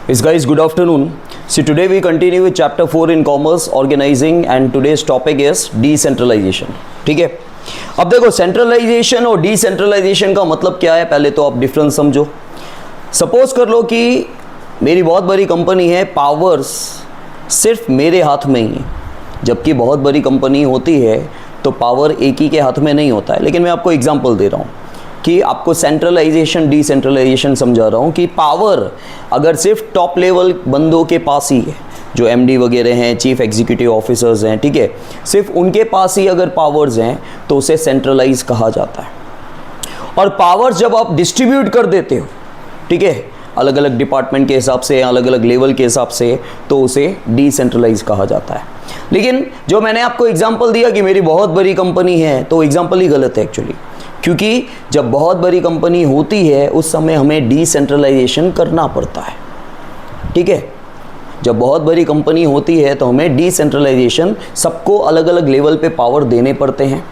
Yes guys, good afternoon. So today we continue with chapter 4 in commerce organizing and today's topic is decentralization. ठीक है, अब देखो centralisation और decentralisation का मतलब क्या है, पहले तो आप डिफरेंस समझो। सपोज कर लो कि मेरी बहुत बड़ी कंपनी है, पावर्स सिर्फ मेरे हाथ में ही है, जबकि बहुत बड़ी कंपनी होती है तो पावर एक ही के हाथ में नहीं होता है। लेकिन मैं आपको एग्जांपल दे रहा हूँ कि आपको सेंट्रलाइजेशन डिसेंट्रलाइजेशन समझा रहा हूँ कि पावर अगर सिर्फ टॉप लेवल बंदों के पास ही है, जो एमडी वगैरह हैं, चीफ एग्जीक्यूटिव ऑफिसर्स हैं, ठीक है, सिर्फ उनके पास ही अगर पावर्स हैं तो उसे सेंट्रलाइज कहा जाता है। और पावर्स जब आप डिस्ट्रीब्यूट कर देते हो, ठीक है, अलग अलग डिपार्टमेंट के हिसाब से, अलग अलग लेवल के हिसाब से, तो उसे डिसेंट्रलाइज कहा जाता है। लेकिन जो मैंने आपको एग्जांपल दिया कि मेरी बहुत बड़ी कंपनी है, तो एग्जांपल ही गलत है एक्चुअली, क्योंकि जब बहुत बड़ी कंपनी होती है उस समय हमें डिसेंट्रलाइजेशन करना पड़ता है। ठीक है, जब बहुत बड़ी कंपनी होती है तो हमें डिसेंट्रलाइजेशन, सबको अलग अलग लेवल पे पावर देने पड़ते हैं,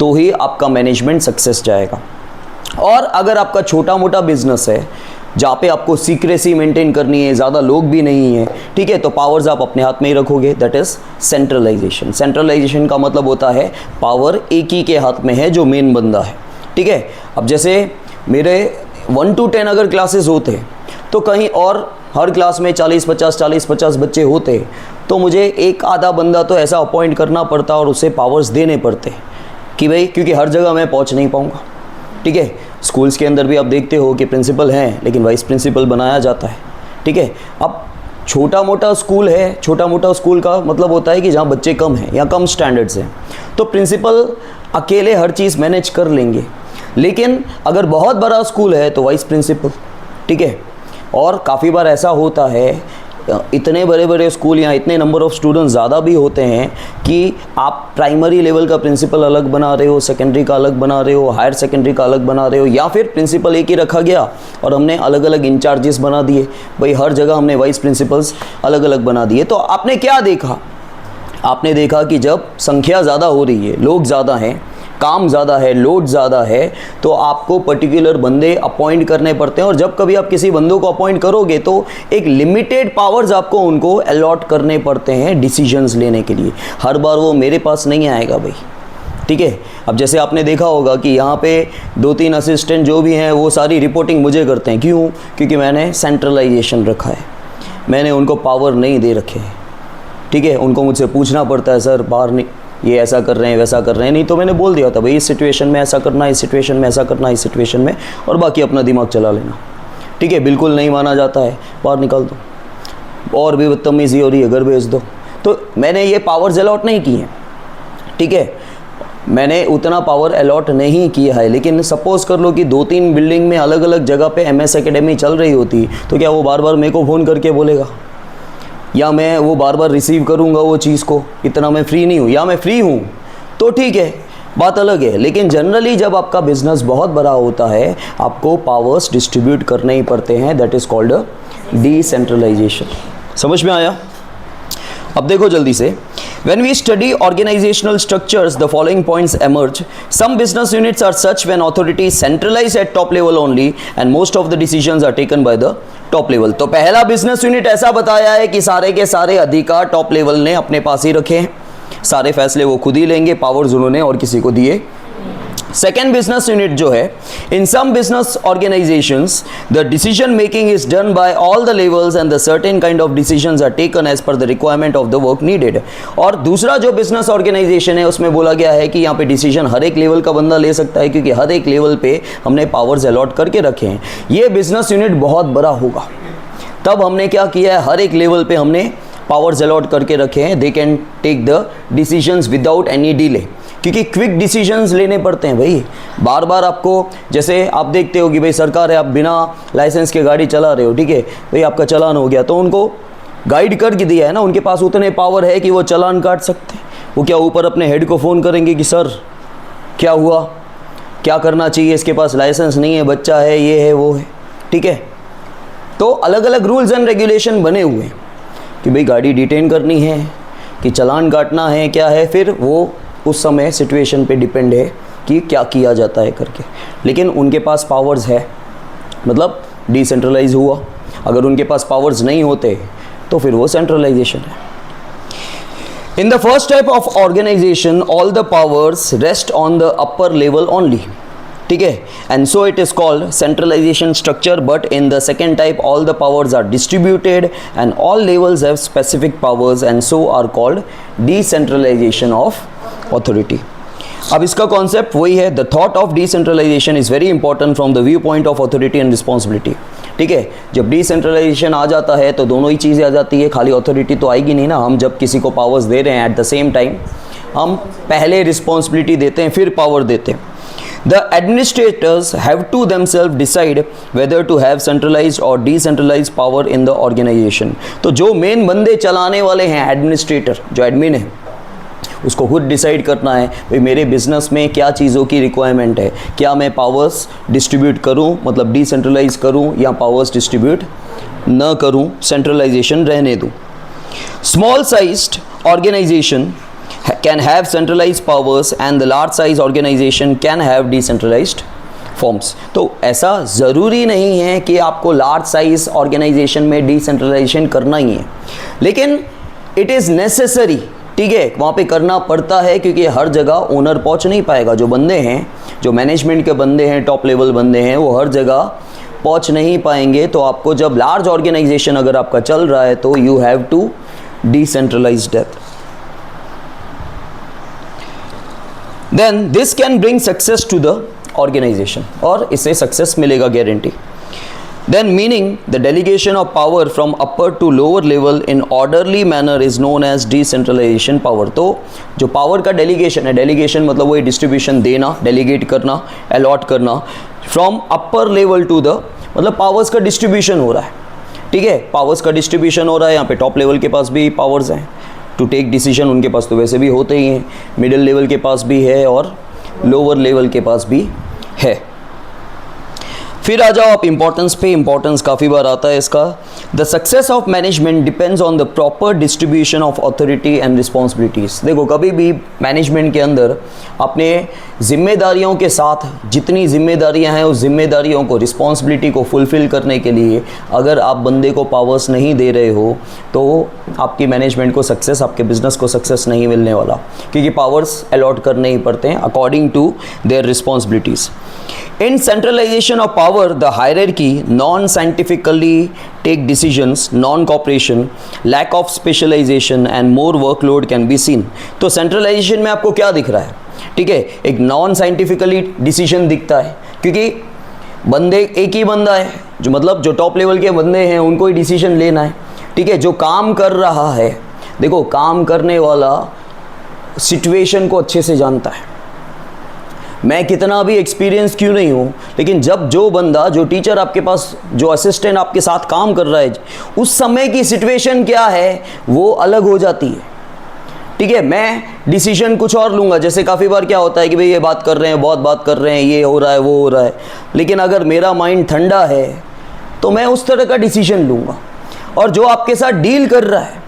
तो ही आपका मैनेजमेंट सक्सेस जाएगा। और अगर आपका छोटा मोटा बिजनेस है जहाँ पे आपको सीक्रेसी मेंटेन करनी है, ज़्यादा लोग भी नहीं है, ठीक है, तो पावर्स आप अपने हाथ में ही रखोगे, दैट इज़ सेंट्रलाइजेशन। सेंट्रलाइजेशन का मतलब होता है पावर एक ही के हाथ में है, जो मेन बंदा है। ठीक है, अब जैसे मेरे 1 to 10 अगर क्लासेस होते तो कहीं और हर क्लास में 40-50 बच्चे होते तो मुझे एक आधा बंदा तो ऐसा अपॉइंट करना पड़ता और उसे पावर्स देने पड़ते कि भाई, क्योंकि हर जगह मैं पहुंच नहीं पाऊंगा। ठीक है, स्कूल्स के अंदर भी आप देखते हो कि प्रिंसिपल हैं लेकिन वाइस प्रिंसिपल बनाया जाता है। ठीक है, अब छोटा मोटा स्कूल है, छोटा मोटा स्कूल का मतलब होता है कि जहाँ बच्चे कम हैं या कम स्टैंडर्ड्स हैं, तो प्रिंसिपल अकेले हर चीज़ मैनेज कर लेंगे। लेकिन अगर बहुत बड़ा स्कूल है तो वाइस प्रिंसिपल, ठीक है, और काफ़ी बार ऐसा होता है, इतने बड़े बड़े स्कूल या इतने नंबर ऑफ़ स्टूडेंट्स ज़्यादा भी होते हैं कि आप प्राइमरी लेवल का प्रिंसिपल अलग बना रहे हो, सेकेंडरी का अलग बना रहे हो, हायर सेकेंडरी का अलग बना रहे हो, या फिर प्रिंसिपल एक ही रखा गया और हमने अलग अलग इंचार्जेस बना दिए। भाई हर जगह हमने वाइस प्रिंसिपल्स अलग अलग बना दिए। तो आपने क्या देखा? आपने देखा कि जब संख्या ज़्यादा हो रही है, लोग ज़्यादा हैं, काम ज़्यादा है, लोड ज़्यादा है, तो आपको पर्टिकुलर बंदे अपॉइंट करने पड़ते हैं। और जब कभी आप किसी बंदों को अपॉइंट करोगे तो एक लिमिटेड पावर्स आपको उनको अलॉट करने पड़ते हैं डिसीजंस लेने के लिए। हर बार वो मेरे पास नहीं आएगा भाई। ठीक है, अब जैसे आपने देखा होगा कि यहाँ पे 2-3 असिस्टेंट जो भी हैं वो सारी रिपोर्टिंग मुझे करते हैं। क्यों? क्योंकि मैंने सेंट्रलाइजेशन रखा है, मैंने उनको पावर नहीं दे रखे हैं। ठीक है, उनको मुझसे पूछना पड़ता है, सर बाहर नहीं, ये ऐसा कर रहे हैं, वैसा कर रहे हैं, नहीं तो मैंने बोल दिया था भाई इस सिचुएशन में ऐसा करना, इस सिचुएशन में ऐसा करना, इस सिचुएशन में, और बाकी अपना दिमाग चला लेना। ठीक है, बिल्कुल नहीं माना जाता है, बाहर निकाल दो, और भी बदतमीजी हो रही है, घर भेज दो। तो मैंने ये पावर्स अलॉट नहीं की हैं। ठीक है, मैंने उतना पावर अलॉट नहीं किया है। लेकिन सपोज कर लो कि 2-3 बिल्डिंग में अलग अलग जगह पे एमएस एकेडमी चल रही होती, तो क्या वो बार बार मेरे को फ़ोन करके बोलेगा, या मैं वो बार बार रिसीव करूँगा वो चीज़ को? इतना मैं फ्री नहीं हूँ, या मैं फ्री हूँ तो ठीक है, बात अलग है। लेकिन जनरली जब आपका बिजनेस बहुत बड़ा होता है आपको पावर्स डिस्ट्रीब्यूट करने ही पड़ते हैं, दैट इज़ कॉल्ड डिसेंट्रलाइजेशन। समझ में आया? अब देखो जल्दी से, when we study organizational structures the following points emerge. Some business units are such when authority is centralized at top level only and most of the decisions are taken by the top level. तो पहला business unit ऐसा बताया है कि सारे के सारे अधिकार टॉप लेवल ने अपने पास ही रखे हैं, सारे फैसले वो खुद ही लेंगे, पावर्स उन्होंने और किसी को दिए। सेकेंड बिजनेस यूनिट जो है, in some business organisations the decision making is done by all the levels and the certain kind of decisions are taken as per the requirement of the work needed. और दूसरा जो business organisation है उसमें बोला गया है कि यहाँ पे डिसीजन हर एक लेवल का बंदा ले सकता है, क्योंकि हर एक लेवल पे हमने पावर्स अलॉट करके रखे हैं। ये बिजनेस यूनिट बहुत बड़ा होगा तब हमने क्या किया है, हर एक लेवल पे हमने पावर्स अलॉट करके रखे हैं। They can take the decisions without any delay, क्योंकि क्विक डिसीजंस लेने पड़ते हैं भाई। बार बार आपको, जैसे आप देखते हो कि भाई सरकार है, आप बिना लाइसेंस के गाड़ी चला रहे हो, ठीक है भाई, आपका चालान हो गया तो उनको गाइड करके दिया है ना, उनके पास उतने पावर है कि वो चालान काट सकते हैं। वो क्या ऊपर अपने हेड को फ़ोन करेंगे कि सर क्या हुआ, क्या करना चाहिए, इसके पास लाइसेंस नहीं है, बच्चा है, ये है वो है। ठीक है, तो अलग अलग रूल्स एंड रेगुलेशन बने हुए हैं कि भाई गाड़ी डिटेन करनी है, कि चालान काटना है, क्या है, फिर वो उस समय सिचुएशन पे डिपेंड है कि क्या किया जाता है करके। लेकिन उनके पास पावर्स है, मतलब डिसेंट्रलाइज हुआ। अगर उनके पास पावर्स नहीं होते तो फिर वो सेंट्रलाइजेशन है। In the first type of organization, all the powers rest on the upper level only. ठीक है, and so it is called centralization structure. But in the second type, all the powers are distributed and all levels have specific powers, and so are called decentralization of authority. अब इसका concept वही है, the thought of decentralisation is very important from the view point of authority and responsibility. ठीक है, जब decentralisation आ जाता है तो दोनों ही चीज़ें आ जाती है, खाली अथॉरिटी तो आएगी नहीं ना। हम जब किसी को पावर्स दे रहे हैं एट द सेम टाइम हम पहले रिस्पॉन्सिबिलिटी देते हैं फिर पावर देते हैं। The administrators have to themselves decide whether to have centralized or decentralized power in the organization. तो जो मेन बंदे चलाने वाले हैं एडमिनिस्ट्रेटर, जो एडमिन है, उसको खुद डिसाइड करना है भाई मेरे बिजनेस में क्या चीज़ों की रिक्वायरमेंट है, क्या मैं पावर्स डिस्ट्रीब्यूट करूं, मतलब डिसेंट्रलाइज करूं, या पावर्स डिस्ट्रीब्यूट न करूं, सेंट्रलाइजेशन रहने दूं। Small sized organisation can have centralized powers and the large size organization can have decentralized forms. तो ऐसा ज़रूरी नहीं है कि आपको लार्ज साइज ऑर्गेनाइजेशन में डिसेंट्रलाइजेशन करना ही है, लेकिन इट इज़ नेसेसरी। ठीक है, वहाँ पे करना पड़ता है क्योंकि हर जगह ओनर पहुँच नहीं पाएगा। जो बंदे हैं, जो मैनेजमेंट के बंदे हैं, टॉप लेवल बंदे हैं, वो हर जगह पहुँच नहीं पाएंगे। तो आपको जब लार्ज ऑर्गेनाइजेशन अगर आपका चल रहा है तो you have to decentralise that. Then this can bring success to the organization, और इससे सक्सेस मिलेगा guarantee. Then meaning the delegation of power from upper to lower level in orderly manner is known as decentralization power. तो जो power का delegation है, delegation मतलब वही distribution देना, डेलीगेट करना, अलॉट करना, from upper level to the, मतलब पावर्स का डिस्ट्रीब्यूशन हो रहा है। ठीक है, पावर्स का डिस्ट्रीब्यूशन हो रहा है, यहाँ पे टॉप लेवल के पास भी पावर्स हैं टू टेक डिसीजन, उनके पास तो वैसे भी होते ही हैं, मिडिल लेवल के पास भी है और लोअर लेवल के पास भी है। फिर आ जाओ आप इंपॉर्टेंस पे। इंपॉर्टेंस काफ़ी बार आता है इसका। The success of management depends on the proper distribution of authority and responsibilities. देखो, कभी भी मैनेजमेंट के अंदर अपने जिम्मेदारियों के साथ जितनी जिम्मेदारियां हैं, उस जिम्मेदारियों को, रिस्पॉन्सिबिलिटी को फुलफ़िल करने के लिए अगर आप बंदे को पावर्स नहीं दे रहे हो तो आपकी मैनेजमेंट को सक्सेस, आपके बिजनेस को सक्सेस नहीं मिलने वाला, क्योंकि पावर्स अलॉट करने ही पड़ते हैं according to their responsibilities. In centralization of power, the hierarchy, non-scientifically take decisions, non-cooperation, lack of specialization and more workload can be seen. तो centralization में आपको क्या दिख रहा है? ठीक है, एक non-scientifically decision दिखता है, क्योंकि बंदे एक ही बंदा है, जो मतलब जो टॉप लेवल के बंदे हैं उनको ही डिसीजन लेना है। ठीक है, जो काम कर रहा है, देखो काम करने वाला सिचुएशन को अच्छे से जानता है। मैं कितना भी एक्सपीरियंस क्यों नहीं हूँ, लेकिन जब जो बंदा, जो टीचर आपके पास, जो असिस्टेंट आपके साथ काम कर रहा है, उस समय की सिचुएशन क्या है वो अलग हो जाती है। ठीक है, मैं डिसीजन कुछ और लूँगा। जैसे काफ़ी बार क्या होता है कि भाई ये बात कर रहे हैं, बहुत बात कर रहे हैं, ये हो रहा है, वो हो रहा है, लेकिन अगर मेरा माइंड ठंडा है तो मैं उस तरह का डिसीजन लूँगा। और जो आपके साथ डील कर रहा है,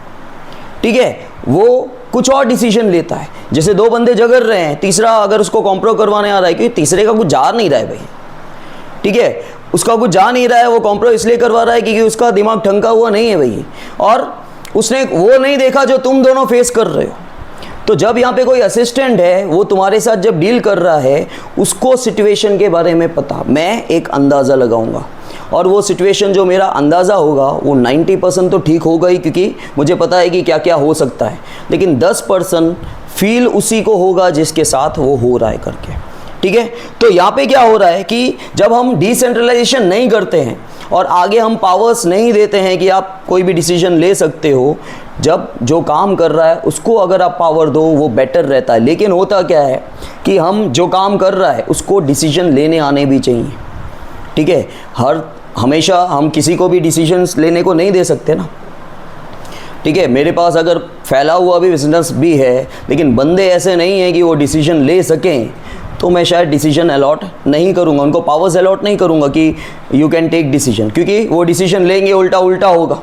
ठीक है, वो कुछ और डिसीजन लेता है। जैसे दो बंदे झगड़ रहे हैं, तीसरा अगर उसको कॉम्प्रो करवाने आ रहा है, क्योंकि तीसरे का कुछ जा नहीं रहा है भाई, ठीक है, उसका कुछ जा नहीं रहा है, वो कॉम्प्रो इसलिए करवा रहा है क्योंकि उसका दिमाग ठंका हुआ नहीं है भाई, और उसने वो नहीं देखा जो तुम दोनों फेस कर रहे हो। तो जब यहाँ पे कोई असिस्टेंट है, वो तुम्हारे साथ जब डील कर रहा है, उसको सिचुएशन के बारे में पता, मैं एक अंदाज़ा लगाऊंगा, और वो सिचुएशन जो मेरा अंदाज़ा होगा वो 90% तो ठीक होगा ही, क्योंकि मुझे पता है कि क्या क्या हो सकता है, लेकिन 10% फील उसी को होगा जिसके साथ वो हो रहा है करके। ठीक है, तो यहाँ पे क्या हो रहा है कि जब हम डिसेंट्रलाइजेशन नहीं करते हैं और आगे हम पावर्स नहीं देते हैं कि आप कोई भी डिसीजन ले सकते हो, जब जो काम कर रहा है उसको अगर आप पावर दो वो बेटर रहता है। लेकिन होता क्या है कि हम जो काम कर रहा है उसको डिसीजन लेने आने भी चाहिए। ठीक है, हमेशा हम किसी को भी डिसीजंस लेने को नहीं दे सकते ना। ठीक है, मेरे पास अगर फैला हुआ भी बिजनेस भी है, लेकिन बंदे ऐसे नहीं हैं कि वो डिसीजन ले सकें, तो मैं शायद डिसीजन अलॉट नहीं करूँगा, उनको पावर्स अलॉट नहीं करूँगा कि यू कैन टेक डिसीजन, क्योंकि वो डिसीजन लेंगे उल्टा उल्टा होगा।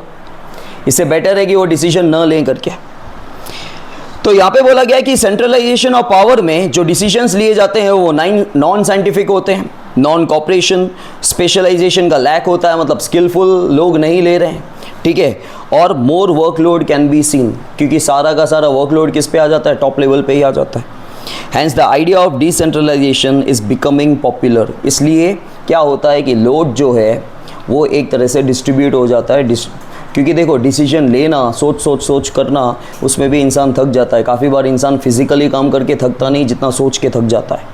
इससे बेटर है कि वो डिसीजन न लें करके। तो यहाँ पे बोला गया है कि सेंट्रलाइजेशन ऑफ पावर में जो डिसीजंस लिए जाते हैं वो नॉन साइंटिफिक होते हैं, नॉन कॉपरेशन, स्पेशलाइजेशन का लैक होता है, मतलब स्किलफुल लोग नहीं ले रहे हैं, ठीक है, और मोर वर्कलोड कैन बी सीन, क्योंकि सारा का सारा वर्कलोड किस पे आ जाता है, टॉप लेवल पे ही आ जाता है। Hence the idea of decentralisation is becoming popular. इसलिए क्या होता है कि लोड जो है वो एक तरह से डिस्ट्रीब्यूट हो जाता है, क्योंकि देखो डिसीजन लेना, सोच करना, उसमें भी इंसान थक जाता है। काफ़ी बार इंसान फिजिकली काम करके थकता नहीं जितना सोच के थक जाता है,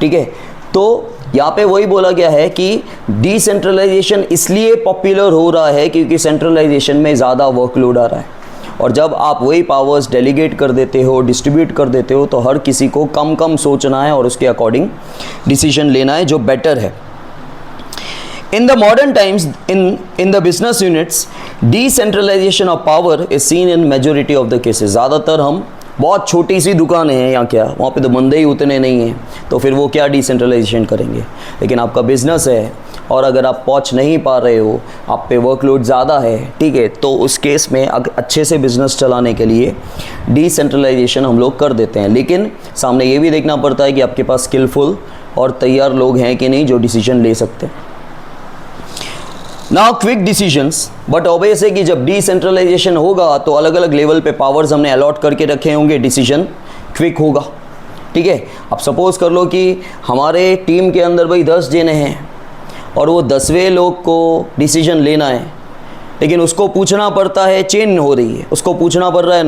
ठीक है। तो यहाँ पे वही बोला गया है कि डिसेंट्रलाइजेशन इसलिए पॉपुलर हो रहा है क्योंकि सेंट्रलाइजेशन में ज़्यादा वर्कलोड आ रहा है, और जब आप वही पावर्स डेलीगेट कर देते हो, डिस्ट्रीब्यूट कर देते हो, तो हर किसी को कम कम सोचना है और उसके अकॉर्डिंग डिसीजन लेना है जो बेटर है। In the modern times, in the business units, decentralization of power is seen in majority of the cases. ज़्यादातर हम बहुत छोटी सी दुकानें हैं या क्या, वहाँ पे तो बंदे ही उतने नहीं हैं, तो फिर वो क्या डिसेंट्रलाइजेशन करेंगे। लेकिन आपका बिजनेस है और अगर आप पहुँच नहीं पा रहे हो, आप पे वर्कलोड ज़्यादा है, ठीक है, तो उस केस में अच्छे से बिजनेस चलाने के लिए डिसेंट्रलाइजेशन हम लोग कर देते हैं। लेकिन सामने ये भी देखना पड़ता है कि आपके पास स्किलफुल और तैयार लोग हैं कि नहीं जो डिसीजन ले सकते हैं। Now quick decisions, but obvious है कि जब डिसेंट्रलाइजेशन होगा तो अलग अलग लेवल पे पावर्स हमने अलॉट करके रखे होंगे, डिसीजन क्विक होगा, ठीक है। अब सपोज कर लो कि हमारे टीम के अंदर भाई 10 जने हैं और वो 10वें लोग को डिसीजन लेना है, लेकिन उसको पूछना पड़ता है, चेन हो रही है, उसको पूछना पड़ रहा है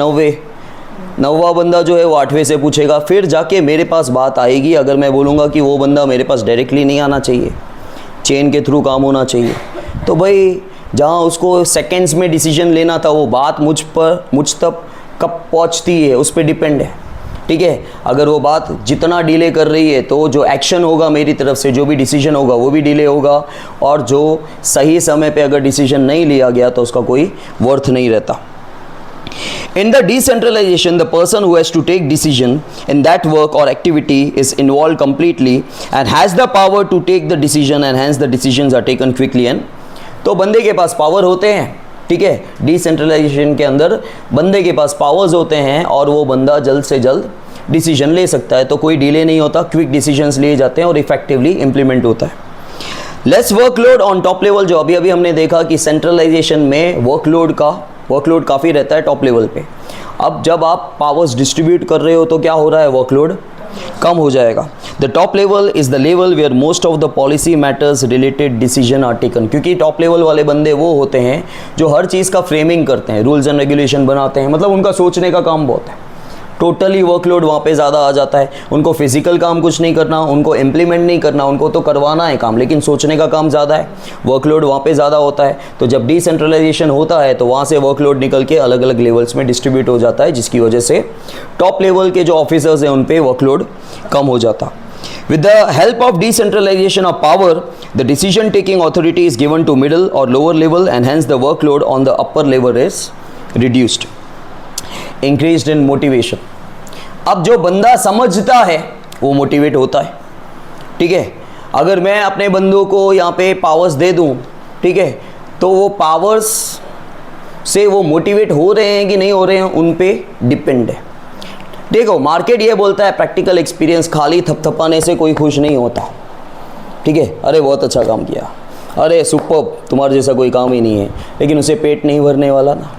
9वां बंदा जो है वो 8वें से पूछेगा, फिर जाके मेरे पास बात आएगी। अगर मैं बोलूँगा कि वो बंदा मेरे पास डायरेक्टली नहीं आना चाहिए, चेन के थ्रू काम होना चाहिए, तो भाई जहाँ उसको सेकेंड्स में डिसीजन लेना था वो बात मुझ तक कब पहुँचती है उस पर डिपेंड है, ठीक है। अगर वो बात जितना डिले कर रही है तो जो एक्शन होगा मेरी तरफ से, जो भी डिसीजन होगा वो भी डिले होगा, और जो सही समय पे अगर डिसीजन नहीं लिया गया तो उसका कोई वर्थ नहीं रहता। In the decentralization, the person who has to take decision in that work or activity is involved completely and has the power to take the decision, and hence the decisions are taken quickly and तो बंदे के पास power होते हैं, ठीक है। Decentralisation के अंदर बंदे के पास पावर्स होते हैं और वो बंदा जल्द से जल्द डिसीजन ले सकता है, तो कोई डिले नहीं होता, क्विक डिसीजंस लिए जाते हैं और इफेक्टिवली इम्प्लीमेंट होता है। Less workload on top level, जो अभी अभी हमने देखा कि सेंट्रलाइजेशन में वर्कलोड काफ़ी रहता है टॉप लेवल पे। अब जब आप पावर्स डिस्ट्रीब्यूट कर रहे हो तो क्या हो रहा है, वर्कलोड कम हो जाएगा। The top level is the level where most of the policy matters related decision are taken, क्योंकि टॉप लेवल वाले बंदे वो होते हैं जो हर चीज़ का फ्रेमिंग करते हैं, रूल्स एंड रेगुलेशन बनाते हैं, मतलब उनका सोचने का काम बहुत है। टोटली वर्कलोड वहाँ पे ज़्यादा आ जाता है। उनको फिजिकल काम कुछ नहीं करना, उनको इम्प्लीमेंट नहीं करना, उनको तो करवाना है काम, लेकिन सोचने का काम ज़्यादा है, वर्कलोड वहाँ पे ज़्यादा होता है। तो जब डिसेंट्रलाइजेशन होता है तो वहाँ से वर्कलोड निकल के अलग अलग लेवल्स में डिस्ट्रीब्यूट हो जाता है, जिसकी वजह से टॉप लेवल के जो ऑफिसर्स हैं उन पर वर्कलोड कम हो जाता। With the help of decentralization of power, the decision taking authority is given to middle or lower level, and hence the workload on the upper level is reduced. Increased in motivation. अब जो बंदा समझता है वो motivate होता है, ठीक है। अगर मैं अपने बंदों को यहाँ पे पावर्स दे दूँ, ठीक है, तो वो पावर्स से वो मोटिवेट हो रहे हैं कि नहीं हो रहे हैं उन पे डिपेंड है। देखो मार्केट ये बोलता है, प्रैक्टिकल एक्सपीरियंस, खाली थपथपाने से कोई खुश नहीं होता, ठीक है। अरे बहुत अच्छा काम किया, अरे सुपर्ब, तुम्हारे जैसा कोई काम ही नहीं है, लेकिन उसे पेट नहीं भरने वाला ना।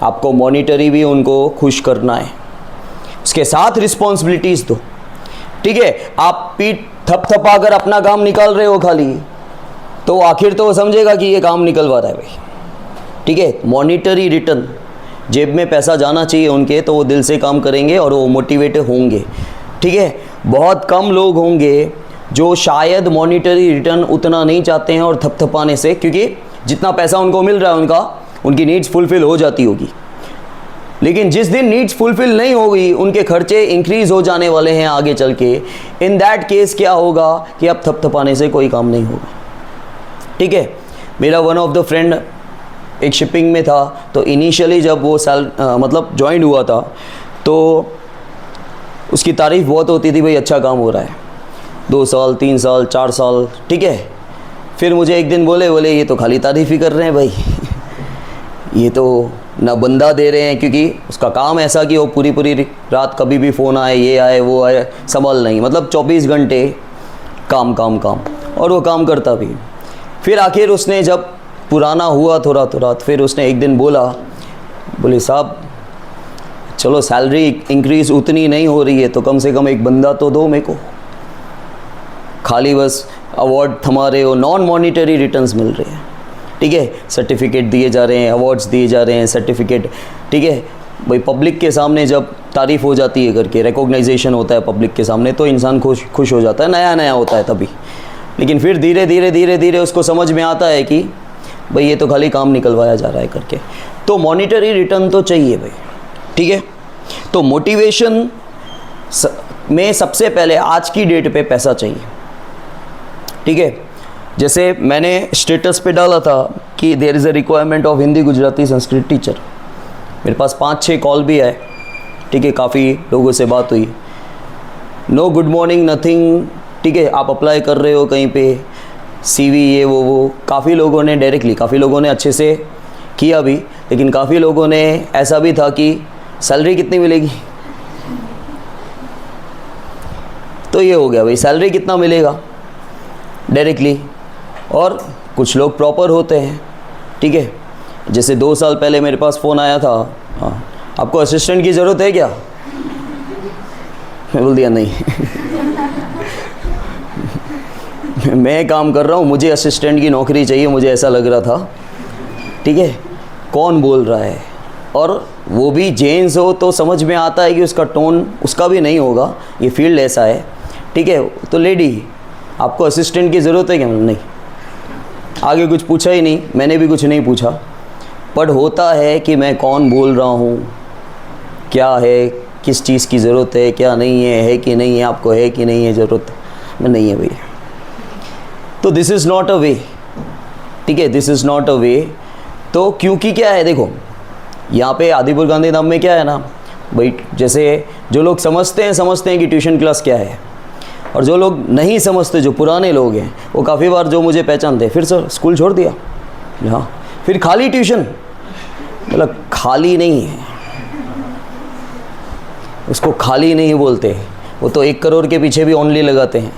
आपको मॉनिटरी भी उनको खुश करना है, उसके साथ रिस्पॉन्सिबिलिटीज दो, ठीक है। आप पीठ थपथपा कर अपना काम निकाल रहे हो खाली, तो आखिर तो वो समझेगा कि ये काम निकलवा रहा है भाई, ठीक है। मॉनिटरी रिटर्न, जेब में पैसा जाना चाहिए उनके, तो वो दिल से काम करेंगे और वो मोटिवेट होंगे, ठीक है। बहुत कम लोग होंगे जो शायद मॉनिटरी रिटर्न उतना नहीं चाहते हैं और थपथपाने से, क्योंकि जितना पैसा उनको मिल रहा है उनकी नीड्स फुलफिल हो जाती होगी। लेकिन जिस दिन नीड्स फुलफिल नहीं होगी, उनके खर्चे इंक्रीज हो जाने वाले हैं आगे चल के। इन दैट केस क्या होगा कि अब थपथपाने से कोई काम नहीं होगा, ठीक है। मेरा वन ऑफ द फ्रेंड एक शिपिंग में था, तो इनिशियली जब वो मतलब ज्वाइन हुआ था तो उसकी तारीफ़ बहुत होती थी, भाई अच्छा काम हो रहा है, 2 साल 3 साल 4 साल, ठीक है। फिर मुझे एक दिन बोले ये तो खाली तारीफ़ ही कर रहे हैं भाई, ये तो ना बंदा दे रहे हैं, क्योंकि उसका काम ऐसा कि वो पूरी रात कभी भी फ़ोन आए, ये आए वो आए, संभल नहीं, मतलब 24 घंटे काम काम काम, और वो काम करता भी। फिर आखिर उसने जब पुराना हुआ थोड़ा थोड़ा, तो फिर उसने एक दिन बोले साहब चलो सैलरी इंक्रीज़ उतनी नहीं हो रही है तो कम से कम एक बंदा तो दो मेरे को, खाली बस अवार्ड थमा रहे हो, नॉन मॉनिटरी रिटर्न्स मिल रहे हैं, ठीक है, सर्टिफिकेट दिए जा रहे हैं, अवार्ड्स दिए जा रहे हैं, सर्टिफिकेट, ठीक है भाई। पब्लिक के सामने जब तारीफ़ हो जाती है करके, रिकॉग्नाइजेशन होता है पब्लिक के सामने, तो इंसान खुश हो जाता है, नया नया होता है तभी। लेकिन फिर धीरे धीरे उसको समझ में आता है कि भाई ये तो खाली काम निकलवाया जा रहा है करके। तो मॉनिटरी रिटर्न तो चाहिए भाई, ठीक है। तो मोटिवेशन में सबसे पहले आज की डेट पे पैसा चाहिए, ठीक है। जैसे मैंने स्टेटस पे डाला था कि there is a requirement of Hindi Gujarati Sanskrit teacher. मेरे पास 5-6 कॉल भी आए, ठीक है, काफ़ी लोगों से बात हुई, नो गुड मॉर्निंग नथिंग, ठीक है, आप अप्लाई कर रहे हो कहीं पे, CV ये वो काफ़ी लोगों ने डायरेक्टली, काफ़ी लोगों ने अच्छे से किया भी, लेकिन काफ़ी लोगों ने ऐसा भी था कि सैलरी कितनी मिलेगी, तो ये हो गया भाई सैलरी कितना मिलेगा डायरेक्टली। और कुछ लोग प्रॉपर होते हैं, ठीक है। जैसे 2 साल पहले मेरे पास फ़ोन आया था, हाँ आपको असिस्टेंट की ज़रूरत है क्या, मैं बोल दिया नहीं मैं काम कर रहा हूँ, मुझे असिस्टेंट की नौकरी चाहिए, मुझे ऐसा लग रहा था, ठीक है। कौन बोल रहा है, और वो भी जेंट्स हो तो समझ में आता है कि उसका टोन उसका भी नहीं होगा, ये फील्ड ऐसा है, ठीक है। तो लेडी आपको असिस्टेंट की ज़रूरत है क्या, नहीं। आगे कुछ पूछा ही नहीं, मैंने भी कुछ नहीं पूछा, बट होता है कि मैं कौन बोल रहा हूँ, क्या है, किस चीज़ की ज़रूरत है, क्या नहीं है कि नहीं है, आपको है कि नहीं है ज़रूरत, मैं नहीं है भैया। तो दिस इज़ नॉट अ वे, ठीक है, दिस इज़ नॉट अ वे। तो क्योंकि क्या है, देखो यहाँ पे आदिपुर गांधीधाम में क्या है ना भाई, जैसे जो लोग समझते हैं कि ट्यूशन क्लास क्या है, और जो लोग नहीं समझते, जो पुराने लोग हैं, वो काफ़ी बार जो मुझे पहचानते हैं, फिर सर स्कूल छोड़ दिया, हाँ फिर खाली ट्यूशन, मतलब खाली नहीं है, उसको खाली नहीं बोलते, वो तो 1 करोड़ के पीछे भी ओनली लगाते हैं,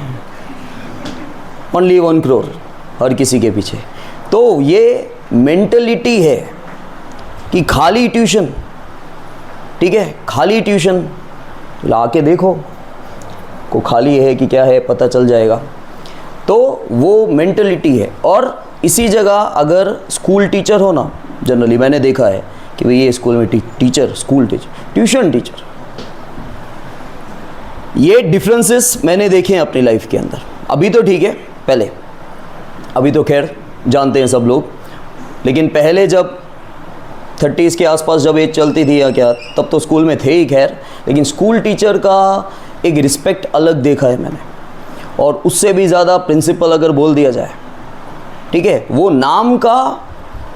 ओनली 1 करोड़ हर किसी के पीछे। तो ये मेंटलिटी है कि खाली ट्यूशन, ठीक है, खाली ट्यूशन, ला के देखो को खाली है कि क्या है, पता चल जाएगा। तो वो मेंटलिटी है। और इसी जगह अगर स्कूल टीचर हो ना, जनरली मैंने देखा है कि भाई ये स्कूल में teacher, school teacher, tuition teacher, ये डिफरेंसेस मैंने देखे हैं अपनी लाइफ के अंदर। अभी तो ठीक है, पहले, अभी तो खैर जानते हैं सब लोग, लेकिन पहले जब 30s के आसपास जब एज चलती थी या क्या, तब तो स्कूल में थे ही खैर, लेकिन स्कूल टीचर का एक रिस्पेक्ट अलग देखा है मैंने। और उससे भी ज़्यादा प्रिंसिपल अगर बोल दिया जाए, ठीक है, वो नाम का,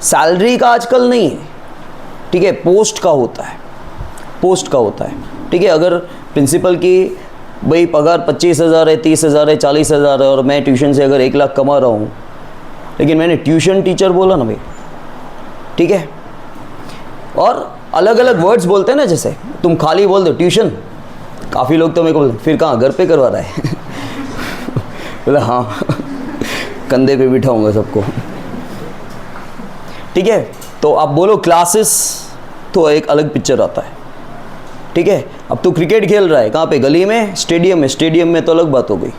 सैलरी का आजकल नहीं है, ठीक है, पोस्ट का होता है, पोस्ट का होता है, ठीक है। अगर प्रिंसिपल की भाई पगार 25,000 है, 30,000 है, 40,000 है, और मैं ट्यूशन से अगर 1 लाख कमा रहा हूँ, लेकिन मैंने ट्यूशन टीचर बोला ना भाई, ठीक है। और अलग अलग वर्ड्स बोलते हैं ना, जैसे तुम खाली बोल दो ट्यूशन, काफ़ी लोग तो मेरे को बोलते फिर कहाँ घर पे करवा रहा है बोला हाँ कंधे पे बिठाऊंगा सबको, ठीक है। तो आप बोलो क्लासेस, तो एक अलग पिक्चर आता है, ठीक है। अब तो क्रिकेट खेल रहा है कहाँ पे, गली में, स्टेडियम में, स्टेडियम में तो अलग बात हो गई,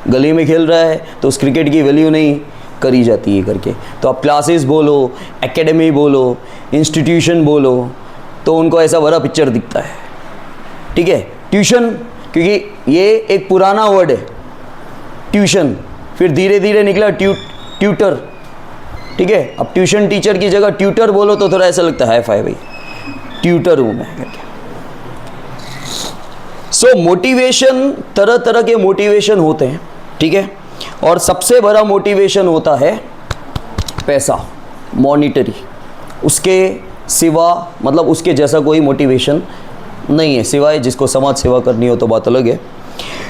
गली में खेल रहा है तो उस क्रिकेट की वैल्यू नहीं करी जाती है करके। तो आप क्लासेस बोलो, एकेडमी बोलो, इंस्टीट्यूशन बोलो, तो उनको ऐसा बड़ा पिक्चर दिखता है, ठीक है। ट्यूशन, क्योंकि ये एक पुराना वर्ड है ट्यूशन, फिर धीरे धीरे निकला ट्यूटर, ठीक है। अब ट्यूशन टीचर की जगह ट्यूटर बोलो तो थोड़ा ऐसा लगता है फाई भाई, ट्यूटर हूँ मैं करके। सो मोटिवेशन, तरह तरह के मोटिवेशन होते हैं, ठीक है। और सबसे बड़ा मोटिवेशन होता है पैसा, मॉनिटरी, उसके सिवा, मतलब उसके जैसा कोई मोटिवेशन नहीं है, सिवाय जिसको समाज सेवा करनी हो तो बात अलग है।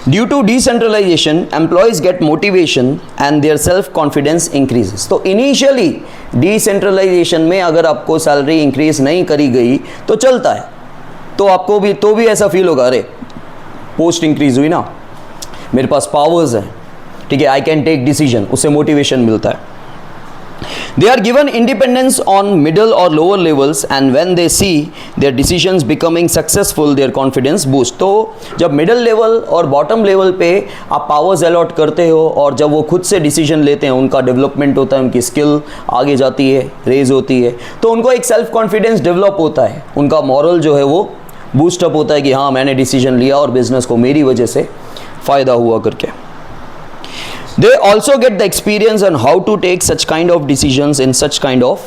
Due to decentralization employees get motivation and their self confidence increases. तो इनिशियली डिसेंट्रलाइजेशन में अगर आपको सैलरी इंक्रीज नहीं करी गई तो चलता है, तो आपको भी ऐसा फील होगा, अरे पोस्ट इंक्रीज हुई ना, मेरे पास पावर्स हैं, ठीक है, आई कैन टेक डिसीजन, उससे मोटिवेशन मिलता है. They are given independence on middle or lower levels and when they see their decisions becoming successful, their confidence boost. तो जब मिडल लेवल और बॉटम लेवल पे आप पावर्स अलॉट करते हो और जब वो खुद से डिसीजन लेते हैं, उनका डेवलपमेंट होता है, उनकी स्किल आगे जाती है, रेज होती है, तो उनको एक सेल्फ कॉन्फिडेंस डेवलप होता है, उनका मॉरल जो है वो बूस्टअप होता है कि हाँ मैंने डिसीजन लिया और बिजनेस को मेरी वजह से फ़ायदा हुआ करके. They also get the experience on how to take such kind of decisions in such kind of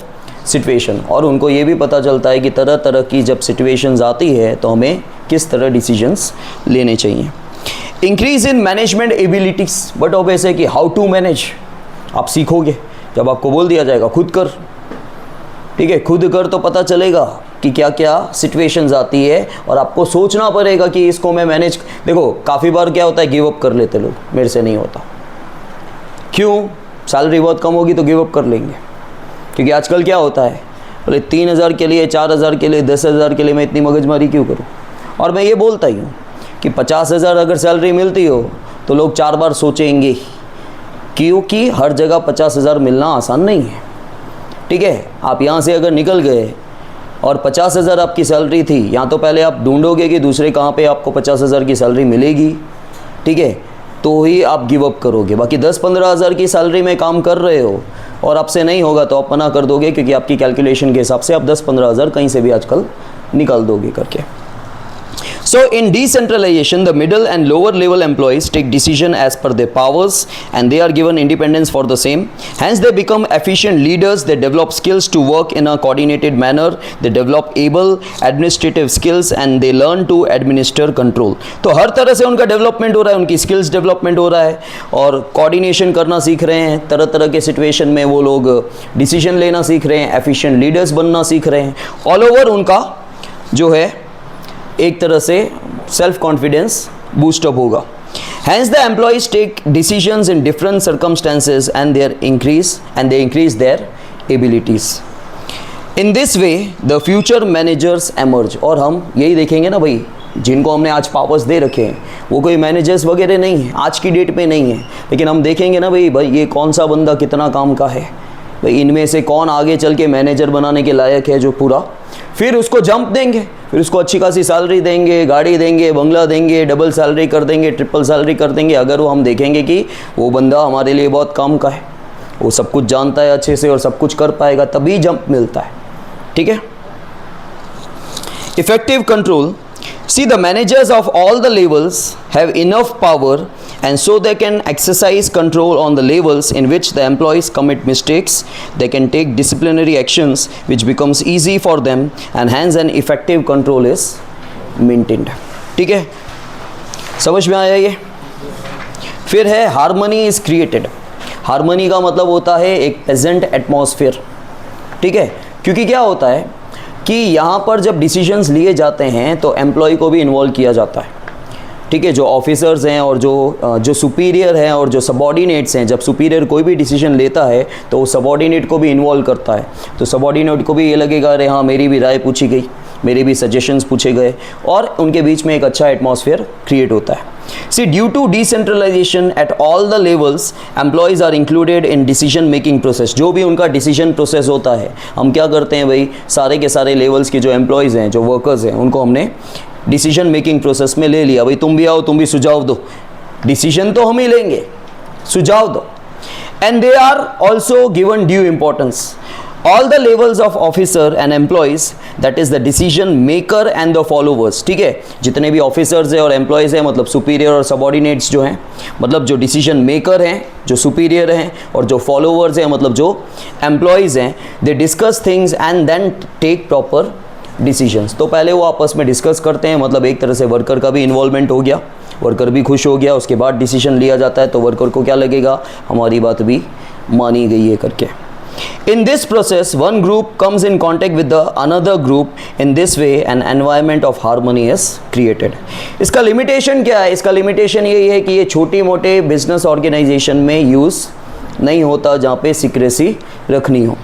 situation. और उनको ये भी पता चलता है कि तरह तरह की जब situations आती है तो हमें किस तरह decisions लेने चाहिए. Increase in management abilities, but obviously है कि how to manage आप सीखोगे जब आपको बोल दिया जाएगा खुद कर, ठीक है, खुद कर तो पता चलेगा कि क्या क्या सिचुएशंस आती है और आपको सोचना पड़ेगा कि इसको मैं मैनेज. देखो काफ़ी बार क्या होता है, गिव अप कर लेते लोग, मेरे से नहीं होता. क्यों? सैलरी बहुत कम होगी तो गिव अप कर लेंगे. क्योंकि आजकल क्या होता है, बोले 3,000 के लिए, 4,000 के लिए, 10,000 के लिए मैं इतनी मगजमारी क्यों करूं. और मैं ये बोलता ही हूँ कि 50,000 अगर सैलरी मिलती हो तो लोग 4 बार सोचेंगे, क्योंकि हर जगह 50,000 मिलना आसान नहीं है. ठीक है, आप यहाँ से अगर निकल गए और 50,000 आपकी सैलरी थी, यहाँ तो पहले आप ढूंढोगे कि दूसरे कहाँ पे आपको 50,000 की सैलरी मिलेगी, ठीक है, तो ही आप गिव अप करोगे. बाकी 10-15 हज़ार की सैलरी में काम कर रहे हो और आपसे नहीं होगा तो आप मना कर दोगे, क्योंकि आपकी कैलकुलेशन के हिसाब से आप 10-15 हज़ार कहीं से भी आजकल निकाल दोगे करके. So in decentralization, the middle and lower level employees take decision as per their powers and they are given independence for the same. Hence they become efficient leaders, they develop skills to work in a coordinated manner, they develop able administrative skills and they learn to administer control. तो हर तरह से उनका development हो रहा है, उनकी skills development हो रहा है और कोऑर्डिनेशन करना सीख रहे हैं, तरह तरह के सिचुएशन में वो लोग डिसीजन लेना सीख रहे हैं, एफिशिएंट लीडर्स बनना सीख रहे हैं. ऑल ओवर उनका जो है एक तरह से सेल्फ कॉन्फिडेंस बूस्टअप होगा. Hence the employees take decisions in different circumstances and they increase their abilities. In this way the future managers emerge. और हम यही देखेंगे ना भाई, जिनको हमने आज पावर्स दे रखे हैं वो कोई मैनेजर्स वगैरह नहीं है, आज की डेट पे नहीं है, लेकिन हम देखेंगे ना भाई ये कौन सा बंदा कितना काम का है, भाई इनमें से कौन आगे चल के मैनेजर बनाने के लायक है जो पूरा, फिर उसको जंप देंगे, फिर उसको अच्छी खासी सैलरी देंगे, गाड़ी देंगे, बंगला देंगे, डबल सैलरी कर देंगे, ट्रिपल सैलरी कर देंगे. अगर वो हम देखेंगे कि वो बंदा हमारे लिए बहुत काम का है, वो सब कुछ जानता है अच्छे से और सब कुछ कर पाएगा, तभी जंप मिलता है. ठीक है. Effective control. See, the managers of all the levels have enough power and so they can exercise control on the levels in which the employees commit mistakes. They can take disciplinary actions which becomes easy for them and hence an effective control is maintained. ठीक है, समझ में आया ये. फिर है harmony is created. Harmony का मतलब होता है एक प्लेजेंट एटमॉस्फेयर. ठीक है, क्योंकि क्या होता है कि यहाँ पर जब डिसीजंस लिए जाते हैं तो एम्प्लॉय को भी इन्वॉल्व किया जाता है. ठीक है, जो ऑफिसर्स हैं और जो सुपीरियर हैं और जो सबॉर्डिनेट्स हैं, जब सुपीरियर कोई भी डिसीजन लेता है तो वो सबॉर्डिनेट को भी इन्वॉल्व करता है. तो सबॉर्डिनेट को भी ये लगेगा अरे हाँ मेरी भी राय पूछी गई, मेरे भी सजेशंस पूछे गए और उनके बीच में एक अच्छा एटमॉस्फेयर क्रिएट होता है. See, due to decentralization at all the levels, employees are included in decision making process. जो भी उनका डिसीजन प्रोसेस होता है, हम क्या करते हैं भाई, सारे के सारे लेवल्स के जो एम्प्लॉयज़ हैं, जो वर्कर्स हैं, उनको हमने डिसीजन मेकिंग प्रोसेस में ले लिया. भाई तुम भी आओ, तुम भी सुझाव दो, डिसीजन तो हम ही लेंगे, सुझाव दो. And they are also given due importance. All the levels of officer and employees, that is the decision maker and the followers. ठीक है, जितने भी ऑफिसर्स हैं और एम्प्लॉयज़ हैं, मतलब सुपीरियर और सबॉर्डिनेट्स जो हैं, मतलब जो डिसीजन मेकर हैं, जो सुपीरियर हैं, और जो फॉलोवर्स हैं, मतलब जो एम्प्लॉयज़ हैं, they discuss things and then take proper decisions. तो पहले वो आपस में डिस्कस करते हैं, मतलब एक तरह से वर्कर का भी इन्वॉल्वमेंट हो गया, वर्कर भी खुश हो गया, उसके बाद डिसीजन लिया जाता है तो वर्कर को क्या लगेगा, हमारी बात भी मानी गई है करके. In this process, one group comes in contact with the another group. In this way, an environment of harmony is created. इसका लिमिटेशन क्या है? इसका लिमिटेशन यही है कि ये छोटी मोटे बिजनेस ऑर्गेनाइजेशन में यूज़ नहीं होता, जहाँ पे सीक्रेसी रखनी हो.